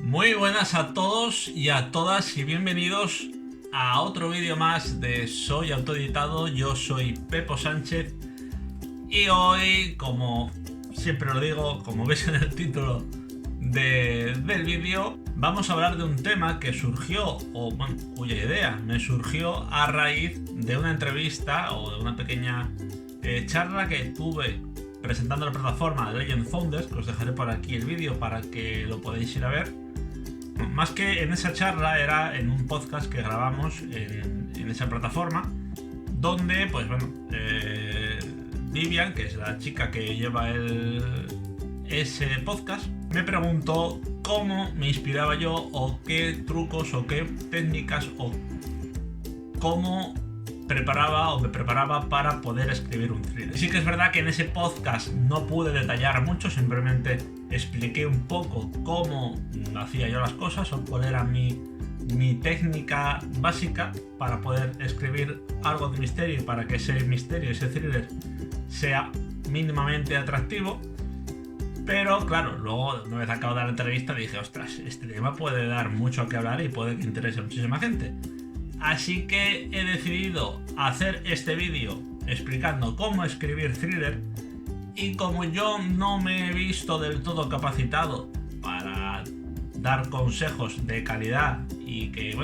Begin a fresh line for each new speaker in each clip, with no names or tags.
Muy buenas a todos y a todas y bienvenidos a otro vídeo más de Soy Autoeditado. Yo soy Pepo Sánchez y hoy, como siempre lo digo, como veis en el título del vídeo, vamos a hablar de un tema que surgió, cuya idea me surgió a raíz de una entrevista o de una pequeña charla que tuve presentando la plataforma de Legend Founders, que os dejaré por aquí el vídeo para que lo podáis ir a ver. Más que en esa charla, era en un podcast que grabamos en esa plataforma, donde, Vivian, que es la chica que lleva ese podcast, me preguntó cómo me inspiraba yo, o qué trucos, o qué técnicas, o cómo me preparaba para poder escribir un thriller. Sí que es verdad que en ese podcast no pude detallar mucho, simplemente expliqué un poco cómo hacía yo las cosas o cuál era mi técnica básica para poder escribir algo de misterio y para que ese misterio, ese thriller, sea mínimamente atractivo. Pero claro, luego una vez acabo de la entrevista dije, ostras, este tema puede dar mucho a qué hablar y puede que interese a muchísima gente. Así que he decidido hacer este vídeo explicando cómo escribir thriller, y como yo no me he visto del todo capacitado para dar consejos de calidad y que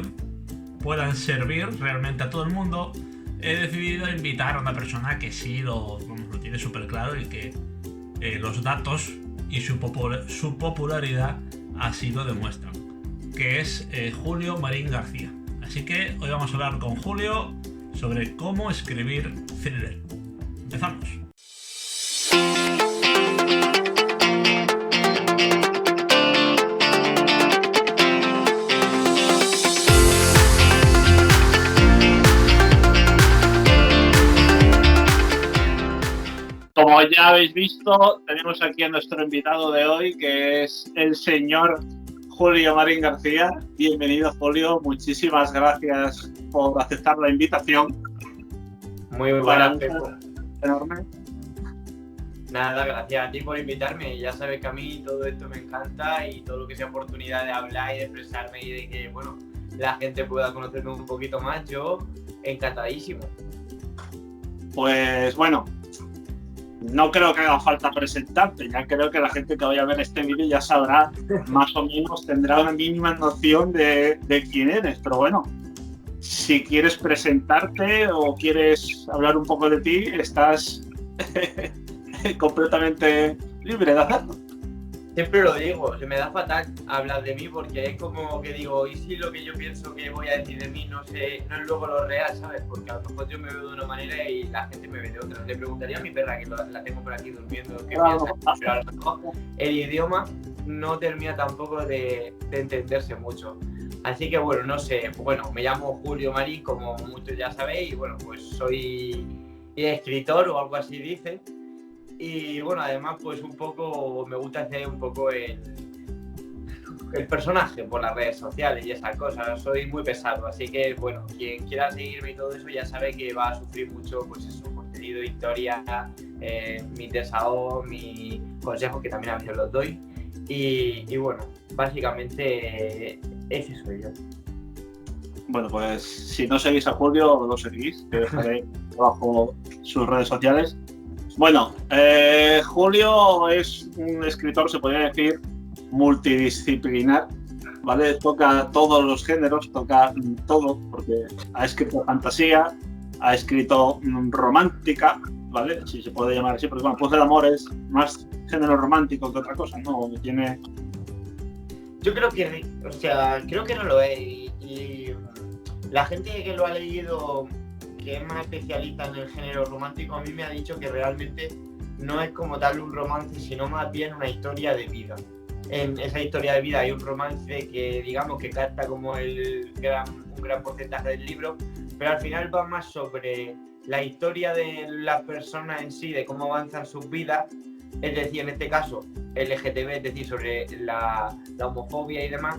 puedan servir realmente a todo el mundo, he decidido invitar a una persona que sí lo tiene súper claro y que los datos y su popularidad así lo demuestran, que es Julio Marín García. Así que hoy vamos a hablar con Julio sobre cómo escribir thriller. Empezamos.
Como ya habéis visto, tenemos aquí a nuestro invitado de hoy, que es el señor Julio Marín García. Bienvenido, Julio. Muchísimas gracias por aceptar la invitación.
Muy buenas, Pepo.
Enorme.
Nada, gracias a ti por invitarme. Ya sabes que a mí todo esto me encanta y todo lo que sea oportunidad de hablar y de expresarme y de que, la gente pueda conocerme un poquito más, yo encantadísimo.
Pues bueno, no creo que haga falta presentarte, ya creo que la gente que vaya a ver este vídeo ya sabrá, más o menos tendrá una mínima noción de quién eres, pero bueno, si quieres presentarte o quieres hablar un poco de ti, estás completamente libre de hacerlo.
Siempre lo digo, se me da fatal hablar de mí porque es como que digo, ¿y si lo que yo pienso que voy a decir de mí no es luego lo real, ¿sabes? Porque a lo mejor yo me veo de una manera y la gente me ve de otra. Le preguntaría a mi perra, que la tengo por aquí durmiendo, qué piensa, pero a lo mejor el idioma no termina tampoco de entenderse mucho. Así que no sé, me llamo Julio Marín, como muchos ya sabéis, y pues soy escritor o algo así dice. Y además pues un poco me gusta hacer un poco el personaje por las redes sociales y esas cosas. Soy muy pesado, así que quien quiera seguirme y todo eso ya sabe que va a sufrir mucho, pues eso, contenido, historia, mis desahogos, mis consejos, que también a veces los doy. Y básicamente ese soy yo.
Bueno, pues si no seguís a Julio, lo seguís, que dejaré abajo sus redes sociales. Bueno, Julio es un escritor, se podría decir, multidisciplinar, ¿vale? Toca todos los géneros, toca todo, porque ha escrito fantasía, ha escrito romántica, ¿vale? Si se puede llamar así, porque Pues el amor es más género romántico que otra cosa, ¿no? Tiene...
Yo creo que, creo que no lo es, y la gente que lo ha leído, que es más especialista en el género romántico, a mí me ha dicho que realmente no es como tal un romance, sino más bien una historia de vida. En esa historia de vida hay un romance que digamos que capta como un gran porcentaje del libro, pero al final va más sobre la historia de las personas en sí, de cómo avanzan sus vidas, es decir, en este caso LGTB, es decir, sobre la homofobia y demás.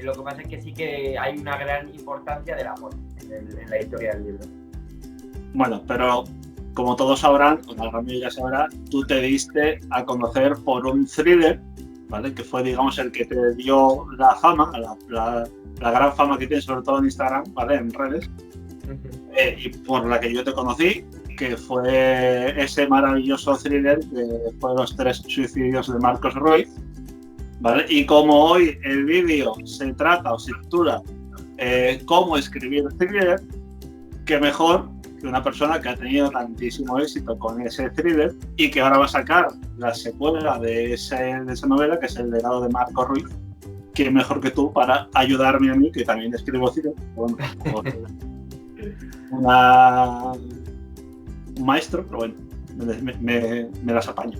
Lo que pasa es que sí que hay una gran importancia del amor en la historia del libro.
Bueno, pero como todos sabrán, o la gran mayoría sabrá, tú te diste a conocer por un thriller ¿vale? Que fue, digamos, el que te dio la fama, la gran fama que tienes, sobre todo en Instagram, ¿vale? En redes, y por la que yo te conocí, que fue ese maravilloso thriller que fue Los 3 suicidios de Marcos Ruiz, ¿vale? Y como hoy el vídeo se trata o se titula cómo escribir thriller, qué mejor que una persona que ha tenido tantísimo éxito con ese thriller y que ahora va a sacar la secuela de esa novela, que es El legado de Marcos Ruiz. Qué mejor que tú para ayudarme a mí, que también escribo thriller, bueno, un maestro, pero bueno, me las apaño.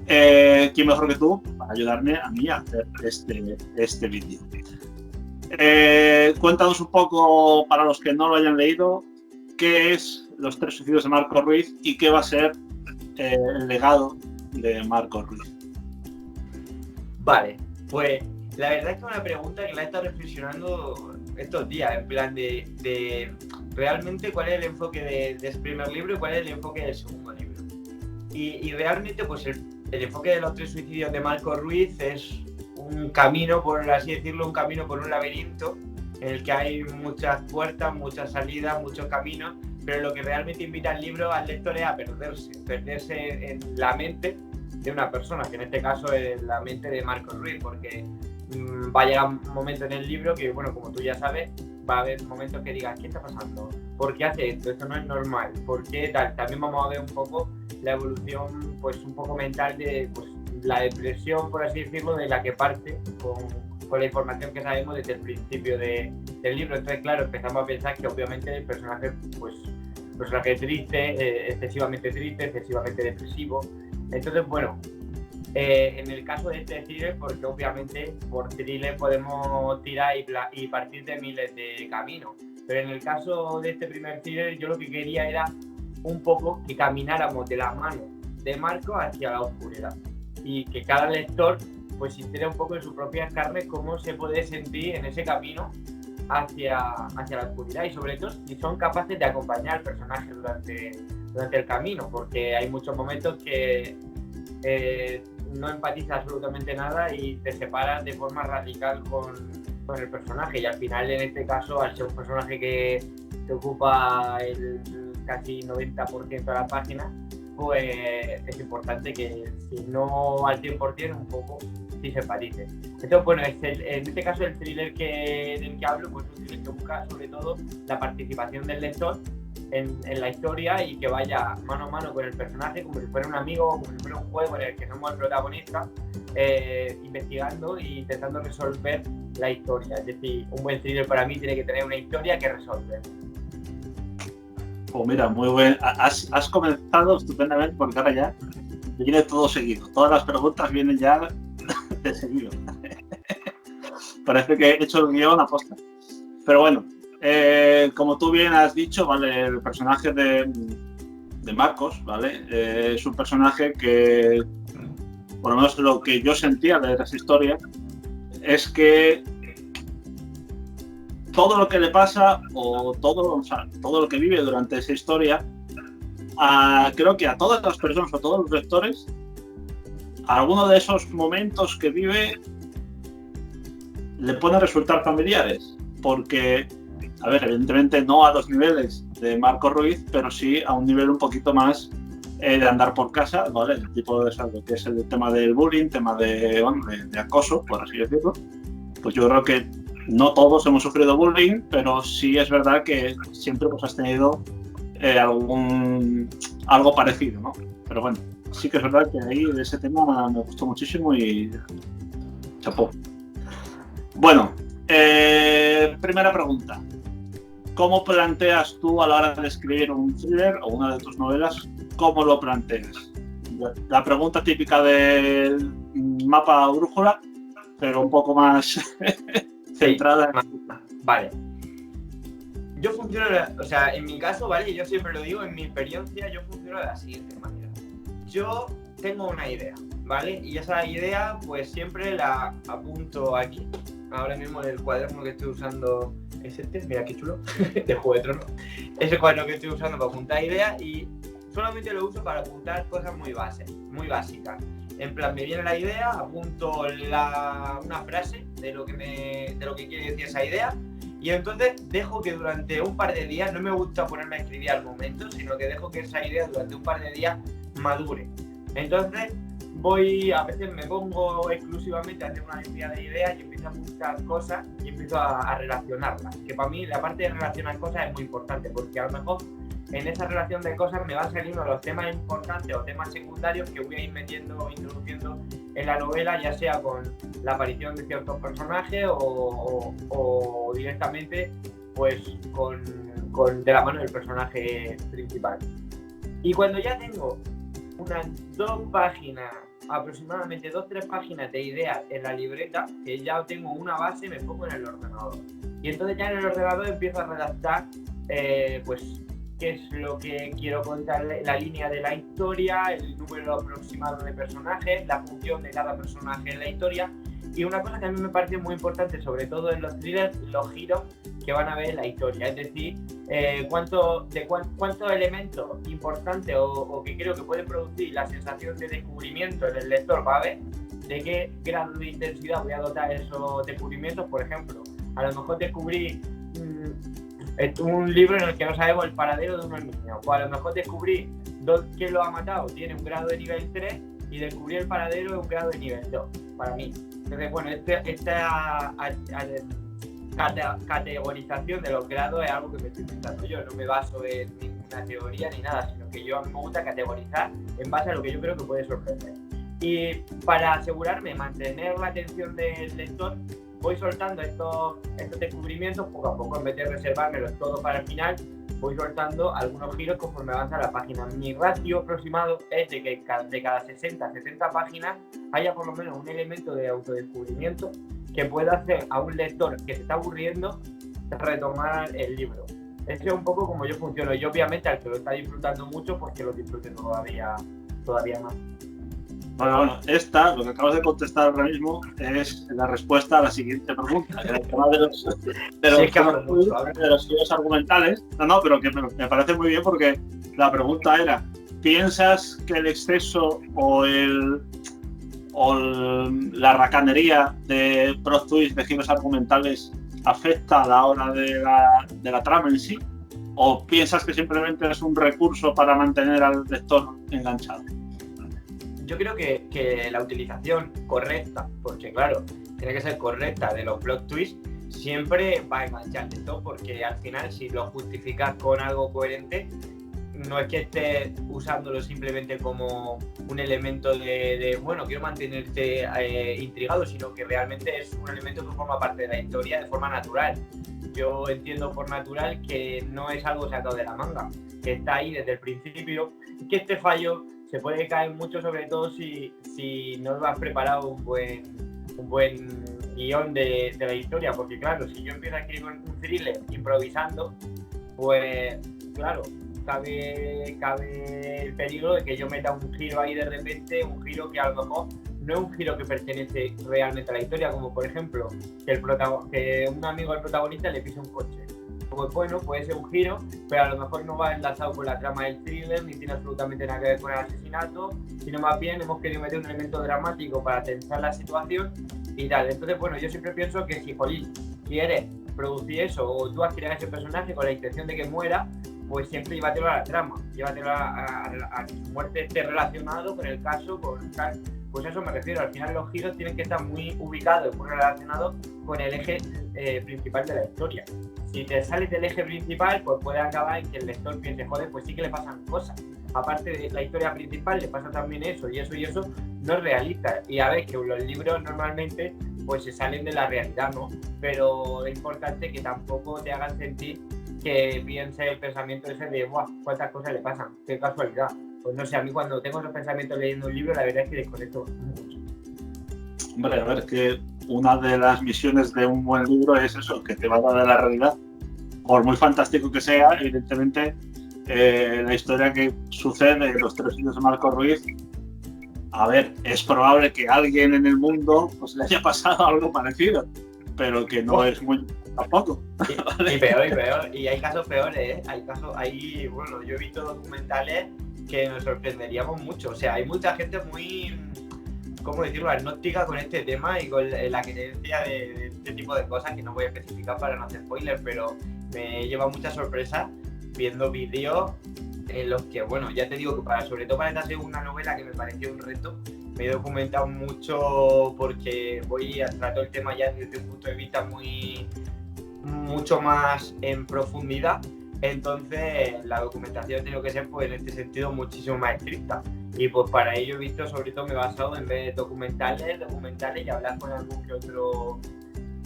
¿Quién mejor que tú para ayudarme a mí a hacer este vídeo? Cuéntanos un poco, para los que no lo hayan leído, qué es Los 3 suicidios de Marcos Ruiz y qué va a ser el legado de Marcos Ruiz.
Vale, pues la verdad es que es una pregunta que la he estado reflexionando estos días, en plan de realmente cuál es el enfoque de ese primer libro y cuál es el enfoque del segundo libro. Y realmente pues el enfoque de Los 3 suicidios de Marcos Ruiz es un camino, por así decirlo, un camino por un laberinto en el que hay muchas puertas, muchas salidas, muchos caminos, pero lo que realmente invita al libro al lector es a perderse en la mente de una persona, que en este caso es la mente de Marcos Ruiz, porque va a llegar un momento en el libro que, bueno, como tú ya sabes, va a haber momentos que digas, ¿qué está pasando? ¿Por qué hace esto? Esto no es normal. ¿Por qué tal? También vamos a ver un poco la evolución, pues un poco mental de pues, la depresión, por así decirlo, de la que parte con la información que sabemos desde el principio del libro. Entonces, claro, empezamos a pensar que obviamente el personaje, pues, personaje triste, excesivamente depresivo. Entonces, bueno, en el caso de este thriller, porque obviamente por thriller podemos tirar y partir de miles de caminos, pero en el caso de este primer thriller yo lo que quería era un poco que camináramos de la mano de Marcos hacia la oscuridad y que cada lector pues sintiera un poco en sus propias carnes cómo se puede sentir en ese camino hacia la oscuridad, y sobre todo si son capaces de acompañar al personaje durante el camino, porque hay muchos momentos que no empatizas absolutamente nada y te separas de forma radical con el personaje, y al final en este caso, al ser un personaje que ocupa el casi 90% de la página, pues es importante que si no al 100%, un poco sí se empatice. Entonces, bueno, en este caso el thriller del que hablo, pues es un thriller que busca sobre todo la participación del lector en la historia y que vaya mano a mano con el personaje, como si fuera un amigo, como si fuera un juego en el que somos el protagonista, investigando e intentando resolver la historia. Es decir, un buen thriller para mí tiene que tener una historia que resolver.
Pues mira, muy bien. Has comenzado estupendamente, porque ahora ya viene todo seguido. Todas las preguntas vienen ya de seguido. Parece que he hecho el guión a posta. Pero bueno, como tú bien has dicho, ¿vale? El personaje de Marcos, ¿vale? Es un personaje que, por lo menos lo que yo sentía de esa historia, es que todo lo que le pasa o todo lo que vive durante esa historia, creo que a todas las personas o a todos los lectores, alguno de esos momentos que vive le pueden resultar familiares, porque, a ver, evidentemente no a los niveles de Marcos Ruiz, pero sí a un nivel un poquito más de andar por casa, ¿vale? El tipo de saldo, que es el tema del bullying, tema de acoso, por así decirlo. Pues yo creo que no todos hemos sufrido bullying, pero sí es verdad que siempre pues has tenido algo parecido, ¿no? Pero bueno, sí que es verdad que ahí ese tema me gustó muchísimo y chapó. Bueno, primera pregunta. ¿Cómo planteas tú a la hora de escribir un thriller o una de tus novelas? ¿Cómo lo planteas? La pregunta típica del mapa brújula, pero un poco más centrada en...
Vale. Yo funciono, o sea, en mi caso, ¿vale? Yo siempre lo digo, en mi experiencia, yo funciono de la siguiente manera. Yo tengo una idea, ¿vale? Y esa idea, pues siempre la apunto aquí. Ahora mismo en el cuaderno que estoy usando es este, mira qué chulo, de Juego de Tronos. Ese cuaderno que estoy usando para apuntar ideas, y solamente lo uso para apuntar cosas muy básicas. En plan, me viene la idea, apunto una frase de lo que quiere decir esa idea, y entonces dejo que durante un par de días, no me gusta ponerme a escribir al momento, sino que dejo que esa idea durante un par de días madure. Entonces a veces me pongo exclusivamente a hacer una lista de ideas y empiezo a buscar cosas y empiezo a relacionarlas. Que para mí la parte de relacionar cosas es muy importante, porque a lo mejor en esa relación de cosas me van saliendo los temas importantes o temas secundarios que voy a ir introduciendo en la novela, ya sea con la aparición de ciertos personajes o directamente pues de la mano del personaje principal. Y cuando ya tengo unas 2 páginas, aproximadamente 2-3 páginas de ideas en la libreta, que ya tengo una base, me pongo en el ordenador. Y entonces ya en el ordenador empiezo a redactar pues qué es lo que quiero contar, la línea de la historia, el número aproximado de personajes, la función de cada personaje en la historia. Y una cosa que a mí me parece muy importante, sobre todo en los thrillers, los giros que van a haber en la historia. Es decir, cuántos elementos importantes o que creo que pueden producir la sensación de descubrimiento en el lector va a haber, de qué grado de intensidad voy a dotar esos descubrimientos. Por ejemplo, a lo mejor descubrí un libro en el que no sabemos el paradero de unos niños, o a lo mejor descubrí quién lo ha matado, tiene un grado de nivel 3, y descubrí el paradero de un grado de nivel 2, para mí. Entonces, bueno, esta categorización de los grados es algo que me estoy pensando yo, no me baso en ninguna teoría ni nada, sino que a mí me gusta categorizar en base a lo que yo creo que puede sorprender. Y para asegurarme de mantener la atención del lector, voy soltando estos descubrimientos poco a poco, en vez de reservármelos todos para el final, voy soltando algunos giros conforme avanza la página. Mi ratio aproximado es de que de cada 60-70 páginas haya por lo menos un elemento de autodescubrimiento que pueda hacer a un lector que se está aburriendo retomar el libro. Eso es un poco como yo funciono, y obviamente al que lo está disfrutando mucho, pues que lo disfrute todavía más.
Bueno, lo que acabas de contestar ahora mismo es la respuesta a la siguiente pregunta, que era el tema de los giros argumentales. No, pero que me parece muy bien, porque la pregunta era: ¿piensas que el exceso o la racanería de plot twists, de giros argumentales, afecta a la hora de la trama en sí? ¿O piensas que simplemente es un recurso para mantener al lector enganchado?
Yo creo que la utilización correcta, porque claro, tiene que ser correcta, de los plot twists, siempre va a engancharte todo, porque al final, si lo justificas con algo coherente, no es que estés usándolo simplemente como un elemento de bueno, quiero mantenerte intrigado, sino que realmente es un elemento que forma parte de la historia de forma natural. Yo entiendo por natural que no es algo sacado de la manga, que está ahí desde el principio, y que este fallo se puede caer mucho, sobre todo si no has preparado un buen guión de la historia, porque claro, si yo empiezo a escribir un thriller improvisando, pues claro, cabe el peligro de que yo meta un giro ahí de repente, un giro que a lo mejor no es un giro que pertenece realmente a la historia, como por ejemplo que un amigo del protagonista le pise un coche. Pues bueno, puede ser un giro, pero a lo mejor no va enlazado con la trama del thriller, ni tiene absolutamente nada que ver con el asesinato, sino más bien hemos querido meter un elemento dramático para tensar la situación y tal. Entonces, bueno, yo siempre pienso que si, jolín, quieres producir eso, o tú has creado ese personaje con la intención de que muera, pues siempre llévatelo a la trama, llévatelo a que su muerte esté relacionado con el caso, con tal. Pues a eso me refiero, al final los giros tienen que estar muy ubicados, muy relacionados con el eje principal de la historia. Si te sales del eje principal, pues puede acabar en que el lector piense, joder, pues sí que le pasan cosas. Aparte de la historia principal, le pasa también eso, y eso no es realista. Y a ver, que los libros normalmente pues se salen de la realidad, ¿no? Pero es importante que tampoco te hagan sentir que piense el pensamiento ese de, ¡buah! ¿Cuántas cosas le pasan? ¡Qué casualidad! Pues no sé, a mí cuando tengo esos pensamientos leyendo un libro, la verdad es que desconecto mucho.
Hombre, a ver, que una de las misiones de un buen libro es eso, que te va a dar de la realidad. Por muy fantástico que sea, evidentemente, la historia que sucede en Los 3 hijos de Marco Ruiz, a ver, es probable que a alguien en el mundo pues le haya pasado algo parecido, pero que no es muy tampoco.
Y peor, y hay casos peores, ¿eh? Bueno, yo he visto documentales que nos sorprenderíamos mucho. O sea, hay mucha gente muy, ¿cómo decirlo?, agnóstica con este tema y con la creencia de este tipo de cosas que no voy a especificar para no hacer spoilers, pero me lleva mucha sorpresa viendo vídeos en los que, bueno, ya te digo que sobre todo para esta segunda novela, que me pareció un reto, me he documentado mucho porque trato el tema ya desde un punto de vista mucho más en profundidad. Entonces la documentación ha tenido que ser, pues, en este sentido muchísimo más estricta, y pues para ello he visto, sobre todo me he basado en ver documentales y hablar con algún que otro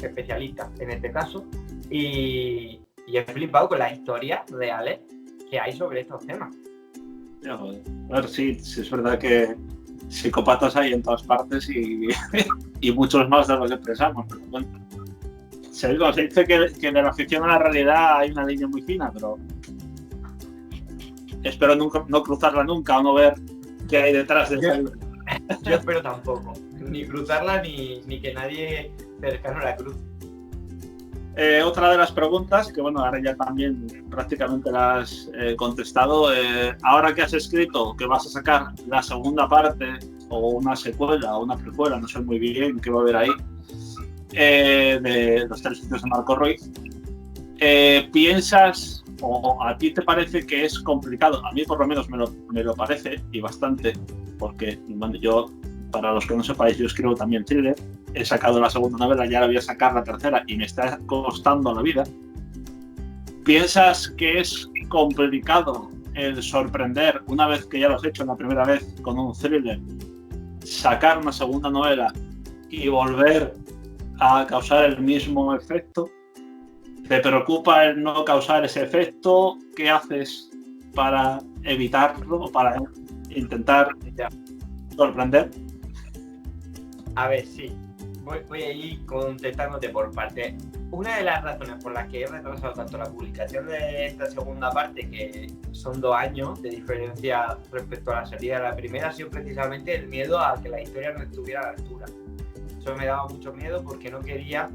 especialista en este caso, y he flipado con las historias reales que hay sobre estos temas.
A ver, sí es verdad que psicópatas hay en todas partes y muchos más de los que pensamos, pero bueno, se dice que de la ficción a la realidad hay una línea muy fina, pero espero no cruzarla nunca o no ver qué hay detrás de esa línea.
Yo espero tampoco, ni cruzarla ni que nadie cercano la cruce.
Otra de las preguntas, que bueno, ahora ya también prácticamente la has contestado, ahora que has escrito que vas a sacar la segunda parte o una secuela o una precuela, no sé muy bien qué va a haber ahí, de los 3 sitios de Marco Ruiz, ¿piensas o a ti te parece que es complicado? A mí por lo menos me lo parece, y bastante, porque bueno, yo, para los que no sepáis, yo escribo también thriller. He sacado la segunda novela, ya la voy a sacar la tercera y me está costando la vida. ¿Piensas que es complicado el sorprender, una vez que ya lo has hecho la primera vez con un thriller, sacar una segunda novela y volver a causar el mismo efecto? ¿Te preocupa el no causar ese efecto? ¿Qué haces para evitarlo, para intentar sorprender?
A ver, sí. Voy a ir contestándote por parte. Una de las razones por las que he retrasado tanto la publicación de esta segunda parte, que son 2 años de diferencia respecto a la salida de la primera, ha sido precisamente el miedo a que la historia no estuviera a la altura. Eso me daba mucho miedo porque no quería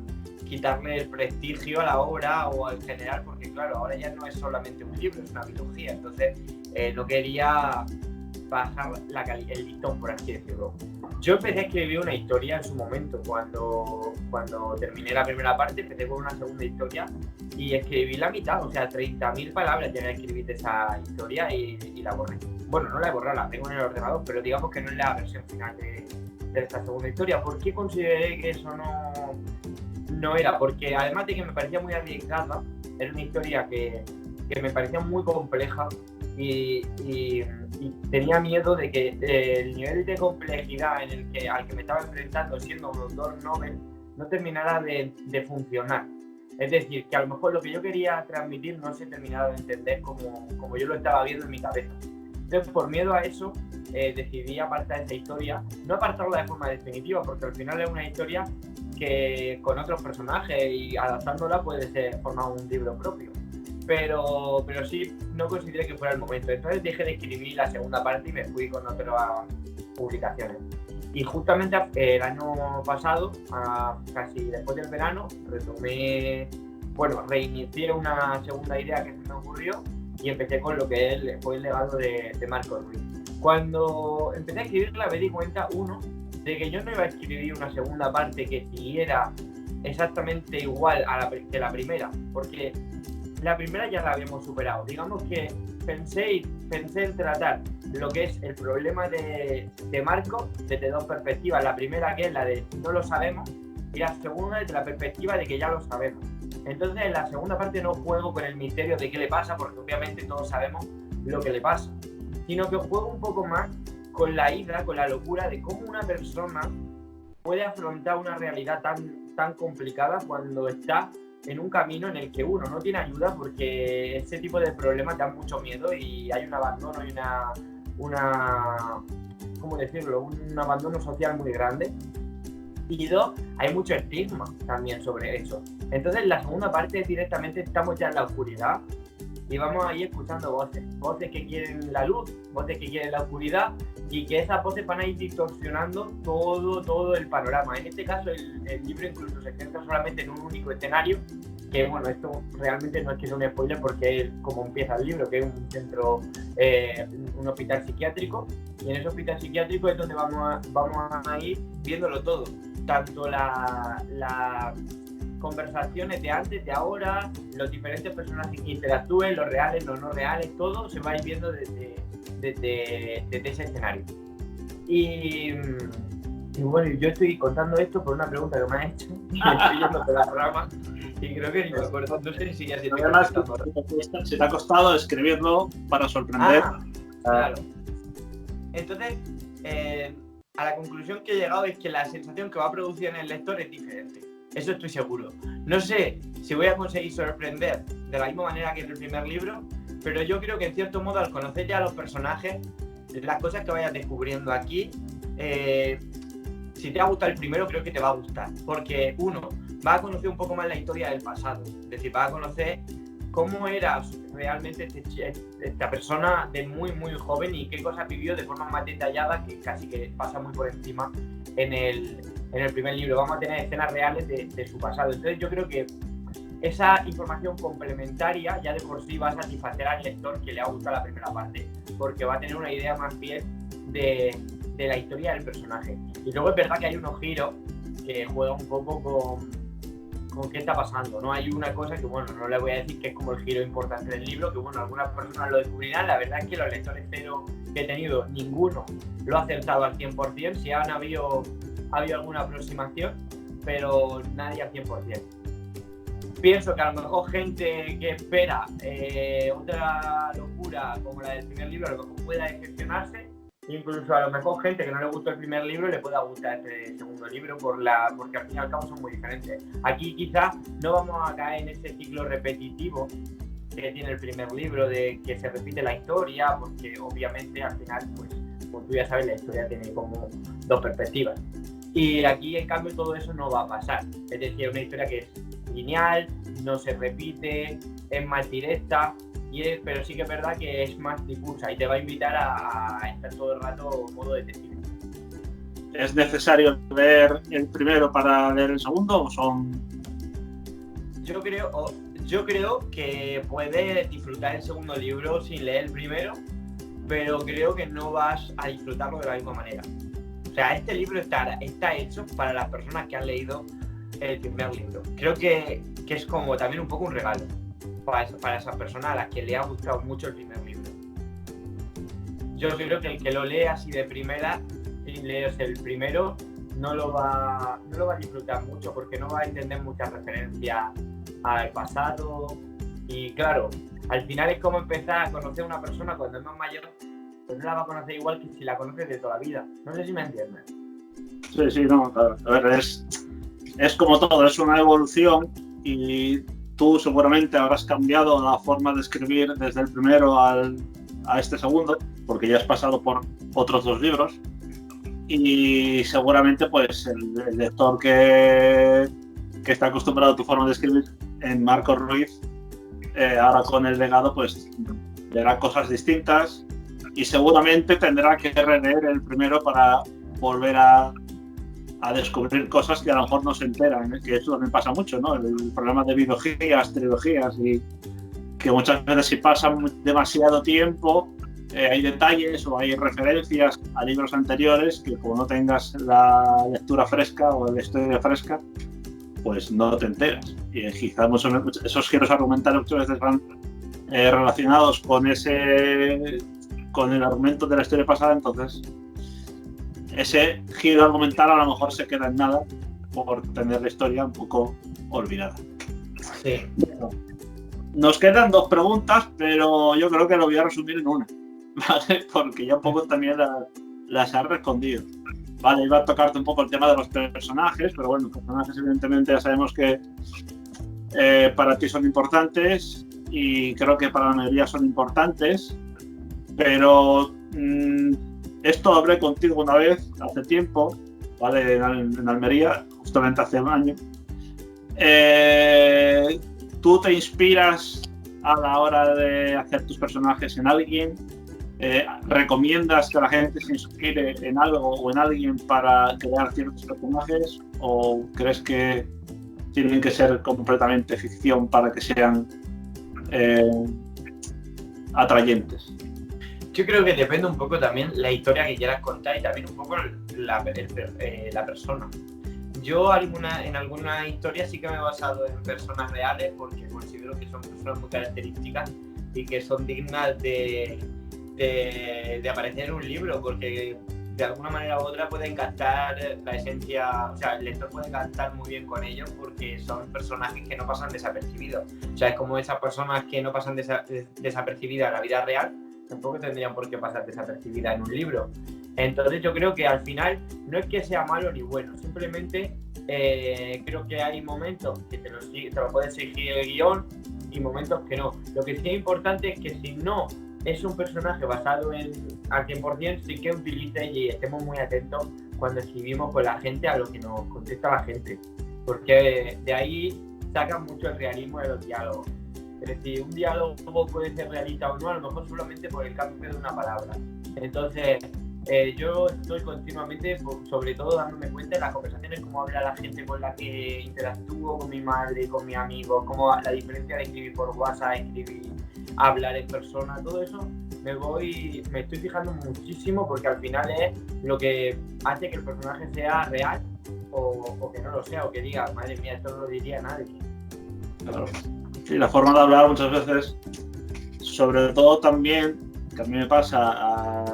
quitarle el prestigio a la obra o al general, porque claro, ahora ya no es solamente un libro, es una trilogía. Entonces no quería bajar el listón, por así decirlo. Yo empecé a escribir una historia en su momento, cuando terminé la primera parte, empecé con una segunda historia y escribí la mitad, o sea, 30.000 palabras tenía que escribir de esa historia y la borré. Bueno, no la he borrado, la tengo en el ordenador, pero digamos que no es la versión final de esta segunda historia. ¿Por qué consideré que eso no era? Porque además de que me parecía muy arriesgada, era una historia que me parecía muy compleja y tenía miedo de que el nivel de complejidad al que me estaba enfrentando siendo un autor novel no terminara de funcionar. Es decir, que a lo mejor lo que yo quería transmitir no se terminara de entender como yo lo estaba viendo en mi cabeza. Entonces, por miedo a eso, decidí apartar esa historia. No apartarla de forma definitiva, porque al final es una historia que con otros personajes y adaptándola puede formar un libro propio. Pero sí, no consideré que fuera el momento. Entonces dejé de escribir la segunda parte y me fui con otras publicaciones. Y justamente el año pasado, casi después del verano, reinicié una segunda idea que se me ocurrió y empecé con lo que fue el legado de Marco Ruiz. Cuando empecé a escribirla me di cuenta, de que yo no iba a escribir una segunda parte que siguiera exactamente igual que la primera, porque la primera ya la habíamos superado. Digamos que pensé en tratar lo que es el problema de Marco desde 2 perspectivas. La primera, que es la de no lo sabemos, y la segunda desde la perspectiva de que ya lo sabemos. Entonces en la segunda parte no juego con el misterio de qué le pasa, porque obviamente todos sabemos lo que le pasa, sino que juego un poco más con la ira, con la locura de cómo una persona puede afrontar una realidad tan complicada cuando está en un camino en el que uno no tiene ayuda, porque ese tipo de problemas dan mucho miedo y hay un abandono y ¿cómo decirlo? Un abandono social muy grande. Y 2, hay mucho estigma también sobre eso. Entonces la segunda parte directamente estamos ya en la oscuridad y vamos a ir escuchando voces que quieren la luz, voces que quieren la oscuridad, y que esas voces van a ir distorsionando todo el panorama. En este caso el libro incluso se centra solamente en un único escenario, que bueno, esto realmente no es que sea un spoiler porque es como empieza el libro, que es un centro, un hospital psiquiátrico, y en ese hospital psiquiátrico es donde vamos a ir viéndolo todo, tanto las conversaciones de antes, de ahora, los diferentes personajes que interactúen, los reales, los no reales, todo se va a ir viendo desde ese escenario. Y bueno, yo estoy contando esto por una pregunta que me has hecho y estoy yendo por las ramas y creo que ni me acuerdo. No sé si ya se te
Además, se te ha costado escribirlo para sorprender.
Claro. Entonces, a la conclusión que he llegado es que la sensación que va a producir en el lector es diferente. Eso estoy seguro. No sé si voy a conseguir sorprender de la misma manera que en el primer libro, pero yo creo que en cierto modo al conocer ya a los personajes, las cosas que vayas descubriendo aquí, si te ha gustado el primero, creo que te va a gustar. Porque uno, va a conocer un poco más la historia del pasado. Es decir, va a conocer cómo era realmente esta persona de muy, muy joven y qué cosas vivió de forma más detallada que casi que pasa muy por encima en el primer libro. Vamos a tener escenas reales de su pasado. Entonces yo creo que esa información complementaria ya de por sí va a satisfacer al lector que le ha gustado la primera parte, porque va a tener una idea más fiel de la historia del personaje. Y luego es verdad que hay unos giros que juegan un poco con qué está pasando, ¿no? Hay una cosa que, bueno, no le voy a decir que es como el giro importante del libro, que, bueno, algunas personas lo descubrirán. La verdad es que los lectores cero que he tenido, ninguno lo ha acertado al 100%, si han habido alguna aproximación, pero nadie al 100%. Pienso que a lo mejor gente que espera otra locura como la del primer libro, a lo mejor pueda decepcionarse. Incluso a lo mejor gente que no le gustó el primer libro le pueda gustar este segundo libro porque al fin y al cabo son muy diferentes. Aquí quizás no vamos a caer en ese ciclo repetitivo que tiene el primer libro de que se repite la historia, porque obviamente al final, pues como tú ya sabes, la historia tiene como dos perspectivas. Y aquí en cambio todo eso no va a pasar. Es decir, una historia que es lineal, no se repite, es más directa. Pero sí que es verdad que es más difusa y te va a invitar a estar todo el rato modo detective.
¿Es necesario leer el primero para leer el segundo o son...?
Yo creo que puedes disfrutar el segundo libro sin leer el primero, pero creo que no vas a disfrutarlo de la misma manera. O sea, este libro está hecho para las personas que han leído el primer libro. Creo que es como también un poco un regalo para esas personas a las que le ha gustado mucho el primer libro. Yo creo que el que lo lee así de primera, sin leerse el primero, no lo va a disfrutar mucho porque no va a entender muchas referencias al pasado. Y claro, al final es como empezar a conocer a una persona cuando es más mayor, pues no la va a conocer igual que si la conoces de toda la vida. No sé si me entiendes.
Sí, no, a ver, es como todo, es una evolución y tú seguramente habrás cambiado la forma de escribir desde el primero a este segundo, porque ya has pasado por otros dos libros y seguramente pues el lector que está acostumbrado a tu forma de escribir en Marcos Ruiz, ahora con el legado pues verá cosas distintas y seguramente tendrá que releer el primero para volver a descubrir cosas que a lo mejor no se enteran, que eso también pasa mucho, ¿no? El problema de biologías, trilogías, y que muchas veces si pasa demasiado tiempo hay detalles o hay referencias a libros anteriores que como no tengas la lectura fresca o la historia fresca, pues no te enteras. Y quizás esos giros argumentales muchas veces van relacionados con el argumento de la historia pasada, entonces ese giro argumental a lo mejor se queda en nada por tener la historia un poco olvidada.
Sí.
Bueno, nos quedan dos preguntas, pero yo creo que lo voy a resumir en una, ¿vale? Porque ya un poco también las has respondido. Vale, iba a tocarte un poco el tema de los personajes, pero bueno, los personajes evidentemente ya sabemos que para ti son importantes y creo que para la mayoría son importantes, pero esto hablé contigo una vez, hace tiempo, ¿vale? En Almería, justamente hace un año. ¿Tú te inspiras a la hora de hacer tus personajes en alguien? ¿Recomiendas que la gente se inspire en algo o en alguien para crear ciertos personajes? ¿O crees que tienen que ser completamente ficción para que sean atrayentes?
Yo creo que depende un poco también la historia que quieras contar y también un poco la persona. Yo en alguna historia sí que me he basado en personas reales porque considero que son personas muy características y que son dignas de aparecer en un libro, porque de alguna manera u otra pueden captar la esencia, o sea, el lector puede captar muy bien con ellos porque son personajes que no pasan desapercibidos. O sea, es como esas personas que no pasan desapercibidas en la vida real, tampoco tendrían por qué pasar desapercibidas en un libro. Entonces yo creo que al final no es que sea malo ni bueno, simplemente creo que hay momentos que te lo puede exigir el guión y momentos que no. Lo que sí es importante es que si no es un personaje basado al 100%, sí que utilice y estemos muy atentos cuando escribimos con la gente a lo que nos contesta la gente, porque de ahí sacan mucho el realismo de los diálogos. Es decir, un diálogo puede ser realista o no, a lo mejor solamente por el cambio de una palabra. Entonces, yo estoy continuamente, sobre todo dándome cuenta de las conversaciones, cómo habla la gente con la que interactúo, con mi madre, con mis amigos, cómo la diferencia de escribir por WhatsApp, hablar en persona, todo eso me estoy fijando muchísimo porque al final es lo que hace que el personaje sea real o que no lo sea, o que diga, madre mía, esto no lo diría nadie.
Claro. Sí, la forma de hablar muchas veces, sobre todo también, que a mí me pasa,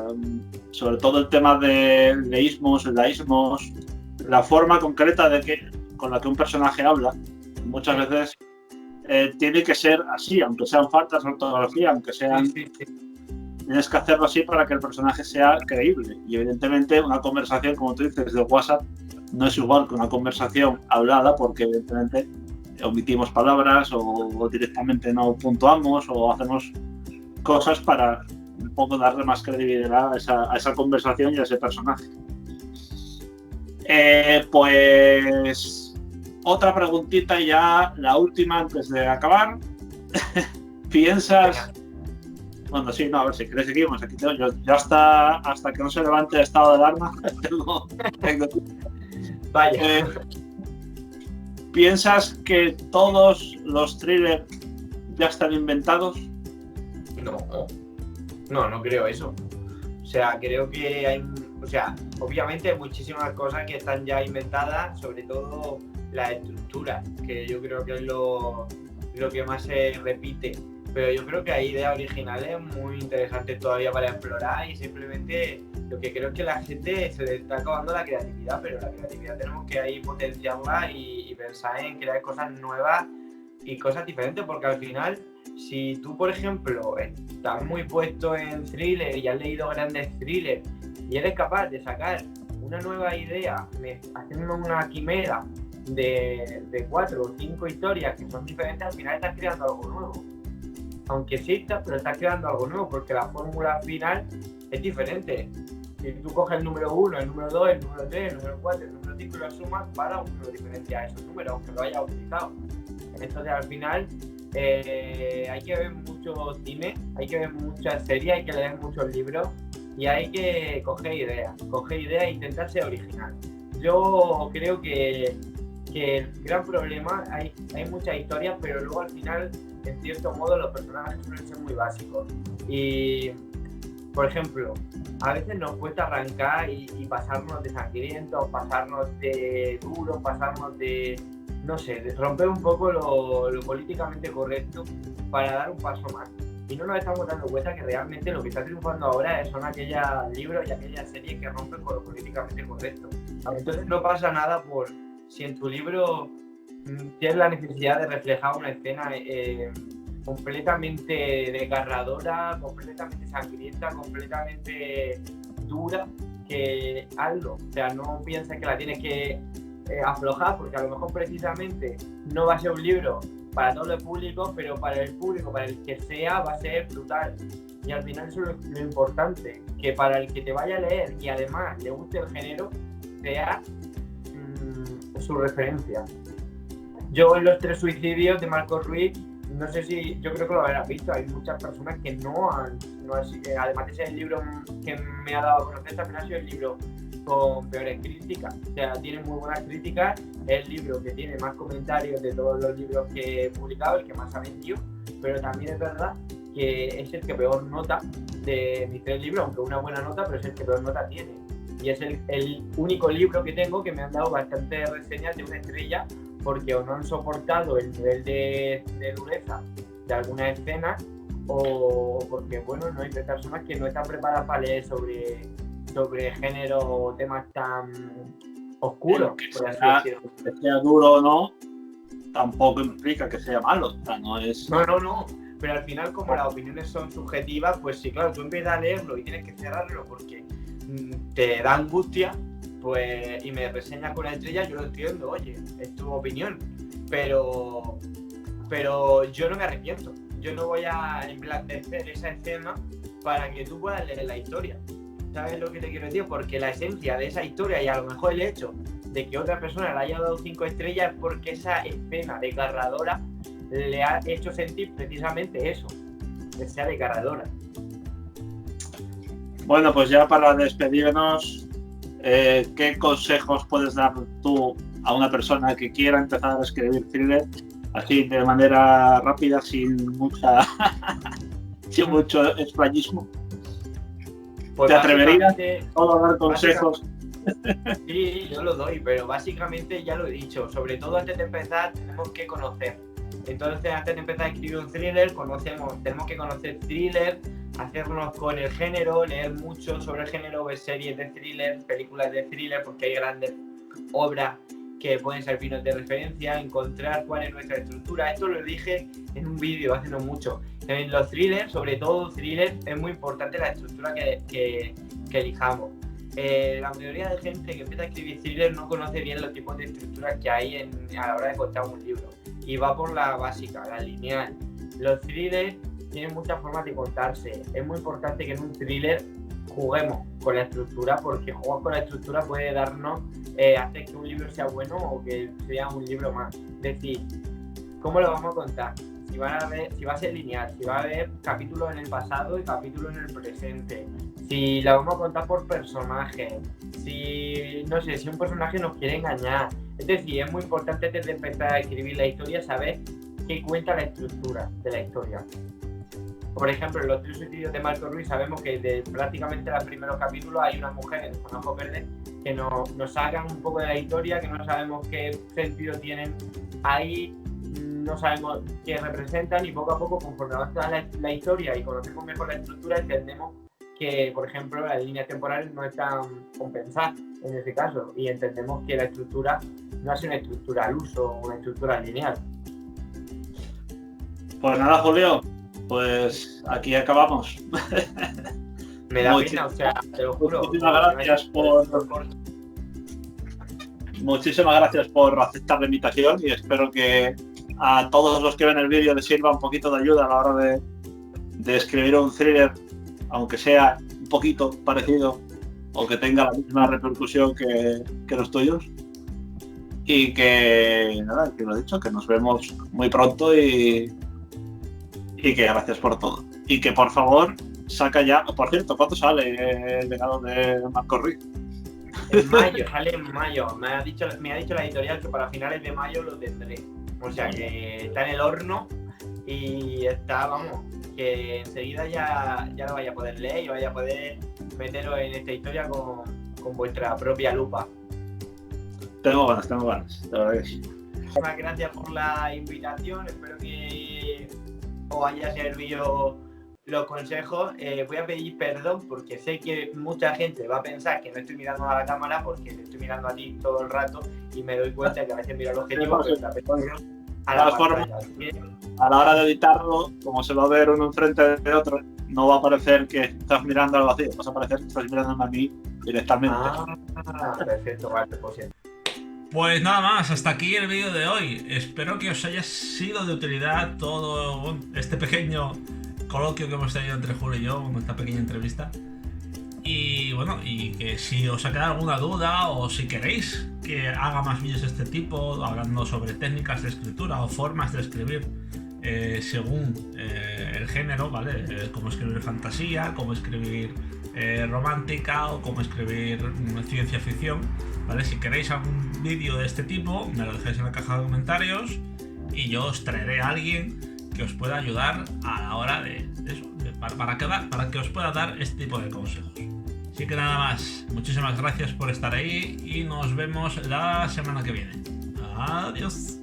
sobre todo el tema de leísmos, laísmos, la forma concreta con la que un personaje habla, muchas veces tiene que ser así, aunque sean faltas de ortografía, aunque sean... Tienes que hacerlo así para que el personaje sea creíble. Y evidentemente una conversación, como tú dices, de WhatsApp, no es igual que una conversación hablada, porque evidentemente omitimos palabras o directamente no puntuamos o hacemos cosas para un poco darle más credibilidad a esa conversación y a ese personaje. Pues otra preguntita ya, la última antes de acabar. ¿Piensas? Bueno, sí, no, a ver, si queréis seguimos. Aquí tengo, yo hasta que no se levante el estado de alarma tengo...
Vaya.
¿Piensas que todos los thrillers ya están inventados?
No creo eso. O sea, creo que hay... O sea, obviamente hay muchísimas cosas que están ya inventadas, sobre todo la estructura, que yo creo que es lo que más se repite. Pero yo creo que hay ideas originales muy interesantes todavía para explorar y simplemente lo que creo es que la gente se le está acabando la creatividad, pero la creatividad tenemos que ahí potenciarla y pensar en crear cosas nuevas y cosas diferentes, porque al final, si tú, por ejemplo, estás muy puesto en thriller y has leído grandes thrillers y eres capaz de sacar una nueva idea haciendo una quimera de 4 o 5 historias que son diferentes, al final estás creando algo nuevo. Aunque exista, pero estás creando algo nuevo, porque la fórmula final es diferente. Si tú coges el número 1, el número 2, el número 3, el número 4, el número 5 y lo sumas, para un número diferente a esos números, aunque lo hayas utilizado. Entonces, al final, hay que ver mucho cine, hay que ver muchas series, hay que leer muchos libros y hay que coger ideas e intentar ser original. Yo creo que el gran problema, hay muchas historias, pero luego al final, en cierto modo, los personajes suelen ser muy básicos. Y, por ejemplo, a veces nos cuesta arrancar y pasarnos de sangrientos, pasarnos de duros, pasarnos de, no sé, de romper un poco lo políticamente correcto para dar un paso más. Y no nos estamos dando cuenta que realmente lo que está triunfando ahora son aquellos libros y aquellas series que rompen con lo políticamente correcto. Entonces no pasa nada por si en tu libro tienes la necesidad de reflejar una escena completamente desgarradora, completamente sangrienta, completamente dura, que hazlo. O sea, no pienses que la tienes que aflojar, porque a lo mejor precisamente no va a ser un libro para todo el público, pero para el público, para el que sea, va a ser brutal. Y al final eso es lo importante, que para el que te vaya a leer y además le guste el género, sea su referencia. Yo en Los 3 suicidios de Marcos Ruiz, no sé si, yo creo que lo habrás visto, hay muchas personas que no han además de ser el libro que me ha dado a conocer, también ha sido el libro con peores críticas. O sea, tiene muy buenas críticas. Es el libro que tiene más comentarios de todos los libros que he publicado, el que más ha vendido, pero también es verdad que es el que peor nota de mis 3 libros, aunque una buena nota, pero es el que peor nota tiene. Y es el único libro que tengo que me han dado bastantes reseñas de 1 estrella, porque o no han soportado el nivel de dureza de algunas escenas, o porque, bueno, no hay personas que no están preparadas para leer sobre género o temas tan oscuros, por así decirlo.
Que sea duro o no, tampoco implica que sea malo. O sea, no es...
No. Pero al final, como las opiniones son subjetivas, pues sí, claro, tú empiezas a leerlo y tienes que cerrarlo porque te da angustia, pues, y me reseñas con 1 estrella, yo lo entiendo, oye, es tu opinión, pero yo no me arrepiento. Yo no voy a emblandecer esa escena para que tú puedas leer la historia. ¿Sabes lo que te quiero decir? Porque la esencia de esa historia, y a lo mejor el hecho de que otra persona le haya dado 5 estrellas, es porque esa escena desgarradora le ha hecho sentir precisamente eso, que sea desgarradora.
Bueno, pues ya para despedirnos, ¿qué consejos puedes dar tú a una persona que quiera empezar a escribir thriller así de manera rápida, sin mucho explayismo?
Pues
¿te atreverías a dar consejos?
Sí, yo lo doy, pero básicamente ya lo he dicho. Sobre todo antes de empezar tenemos que conocer. Entonces, antes de empezar a escribir un thriller, tenemos que conocer thriller, hacernos con el género, leer mucho sobre el género, ver series de thriller, películas de thriller, porque hay grandes obras que pueden servirnos de referencia, encontrar cuál es nuestra estructura. Esto lo dije en un vídeo hace no mucho. En los thrillers, sobre todo thrillers, es muy importante la estructura que elijamos. La mayoría de gente que empieza a escribir thriller no conoce bien los tipos de estructuras que hay a la hora de contar un libro, y va por la básica, la lineal. Los thrillers tienen muchas formas de contarse. Es muy importante que en un thriller juguemos con la estructura, porque jugar con la estructura puede darnos, hacer que un libro sea bueno o que sea un libro más. Es decir, ¿cómo lo vamos a contar? Si va a ser lineal, si va a haber capítulos en el pasado y capítulos en el presente, si la vamos a contar por personajes, si un personaje nos quiere engañar. Es decir, es muy importante antes de empezar a escribir la historia saber qué cuenta la estructura de la historia. Por ejemplo, en los 3 suicidios de Marco Ruiz sabemos que de prácticamente los primeros capítulos hay unas mujeres con ojos verdes que nos sacan un poco de la historia, que no sabemos qué sentido tienen ahí, no sabemos qué representan, y poco a poco, conforme avanza la historia y conocemos mejor la estructura, entendemos que, por ejemplo, las líneas temporales no están compensadas en ese caso, y entendemos que la estructura no es una estructura al uso, una estructura lineal.
Pues nada, Julio, pues aquí acabamos.
Me da pena, o sea, te lo juro.
Muchísimas gracias por aceptar la invitación, y espero que a todos los que ven el vídeo les sirva un poquito de ayuda a la hora de escribir un thriller, aunque sea un poquito parecido o que tenga la misma repercusión que los tuyos. Y que nada, que lo he dicho, que nos vemos muy pronto, y que gracias por todo. Y que por favor saca ya, por cierto, ¿cuándo sale el legado de Marco Ruiz?
En mayo, sale en mayo. Me ha dicho la editorial que para finales de mayo lo tendré. O sea que está en el horno y está, vamos, que enseguida ya lo vaya a poder leer y vaya a poder meteros en esta historia con vuestra propia lupa.
Tengo ganas, de verdad que sí.
Muchas gracias por la invitación, espero que os haya servido los consejos. Voy a pedir perdón porque sé que mucha gente va a pensar que no estoy mirando a la cámara, porque te estoy mirando a ti todo el rato y me doy cuenta que a veces miro el objetivo, pero a la pantalla.
A la hora de editarlo, como se va a ver uno enfrente de otro, no va a parecer que estás mirando al vacío, vas a parecer que estás mirando a mí directamente.
Perfecto, vale, pues sí.
Pues nada más, hasta aquí el vídeo de hoy. Espero que os haya sido de utilidad todo este pequeño coloquio que hemos tenido entre Julio y yo, con esta pequeña entrevista. Y bueno, y que si os ha quedado alguna duda, o si queréis que haga más vídeos de este tipo, hablando sobre técnicas de escritura o formas de escribir según el género, ¿vale? Cómo escribir fantasía, cómo escribir romántica o cómo escribir ciencia ficción, ¿vale? Si queréis algún vídeo de este tipo, me lo dejáis en la caja de comentarios y yo os traeré a alguien que os pueda ayudar a la hora de eso, para que os pueda dar este tipo de consejos. Así que nada más, muchísimas gracias por estar ahí y nos vemos la semana que viene. Adiós.